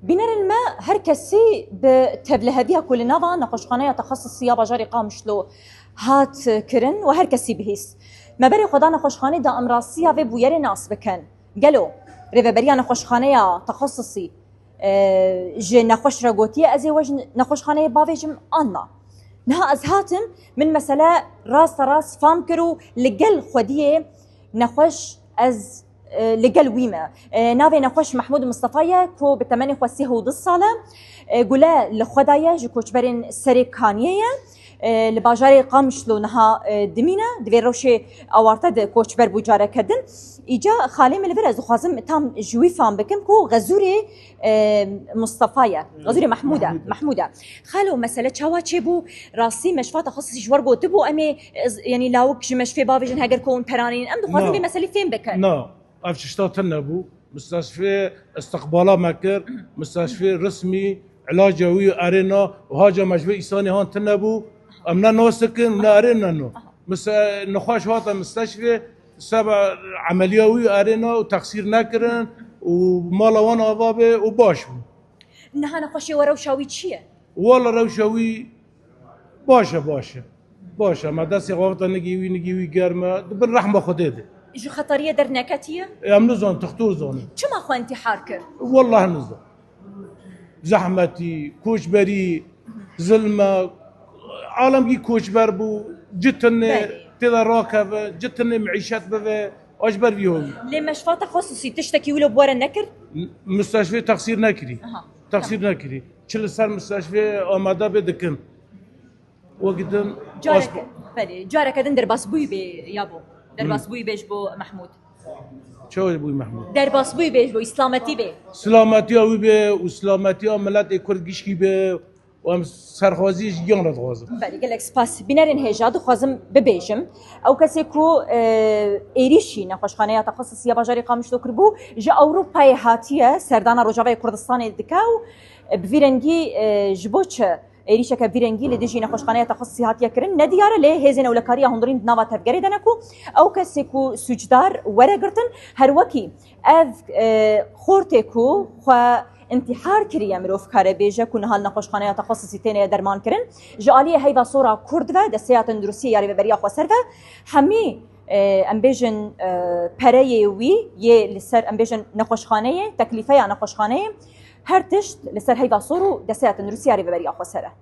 بنر ما هر کسی به تبلهدیه کل نوا نقاشخانه تخصصی باجاری قامشلو هات کرن و هر کسی بهیس ما بری خدا نقاشخانه دا امراسیه و بویر ناس بکن گلو ریوبریا نقاشخانه تخصصی جه نقاش رگوتی ازی وجه نقاشخانه باویجم آننا نها از هاتم من مسئله راست فهم کرو لگل خودیه نقاش از لقل ويما نافي نخوش محمود مصطفى كو بالتماني خواسيه ودي الصالة قولا لخدايا جو كوشبرين سريكانية لباجاري قامشلو نها دمينا دفير روشي اوارتا كوشبر بوجارة كدن ايجا خالي من الفرز وخازم تام جوي فام بكم كو غزوري مصطفى غزوري محمودة خالو مسألة چاوا چبو راسي مشفى تخصصي جوار قوتبو امي يعني لاوك جمشفي بافيجن هاگر كون پرانين ام دو خازم بي مسألة فين بكن افشتات نبو مستشفى استقبالا مكر مستشفى رسمي علاج جوي ارينا وهاجا مجبي انساني هان تنبو امنا نوسكن ونا ارينا نو نخواش واطا مستشفى سبع عمليوي ارينا وتقصير نكرن ومالا وانا ابابي وباشو نها نخوشي وروشاوي تشيه والله روشاوي باشا ما داسي غوطا نجيوي قرمه بالرحمه خديده جو خطرية در نكاتية؟ ام نزون تختور زوني شو ما خو انتحار كر؟ والله نزون زحمتي كوشبري ظلمة عالم جي كوشبر بو جتن تذا راكب جتن معيشات بذا اجبر بيهم ليه مشفى تخصصي تشتكي ولو بورا النكر؟ مستشفى تقصير نكري تقصير نكري كل صار مستشفى اماده بدكن وقدم جارك دندر باسبوي بي يابو درباس بوي بيش بو محمود شو بوي محمود درباس بوي بيش بو اسلامتي بي سلامتي او بي وسلامتي ملات كردگيشكي بي وام سرخوازي جيان رتغاز بله قالك سباس بنرن هجاد خازم ببيجم او كسيكو ايريشي نقاشخانه تخصصيه باجاري قامشلو كربو جا اوروبا هاتيه سردانا روجاوي كردستان دكاو بفيرنجي جبوچ ایریشه که بیرنگی لدیجی نخوشخانه تخصصی هاتیه کرن ندیاره له هزینه ولکاریه هندرین نوا تفگری دنکو او کسی کو سوجدار ورگرتن هر وکی اف خورته کو خو انتحار کریه مروف کاره بیجه کو نهال نخوشخانه تخصصی تینه درمان کرن جالیه هیوا صورا کرد و دستیات اندروسی یاری بریا خو سر و همی امبیجن پره وی یه لسر امبیجن نخوشخانه تکلیفه نخوشخانه هر تشت لسر هيدا صورو دسات روسيا ريفريا خسره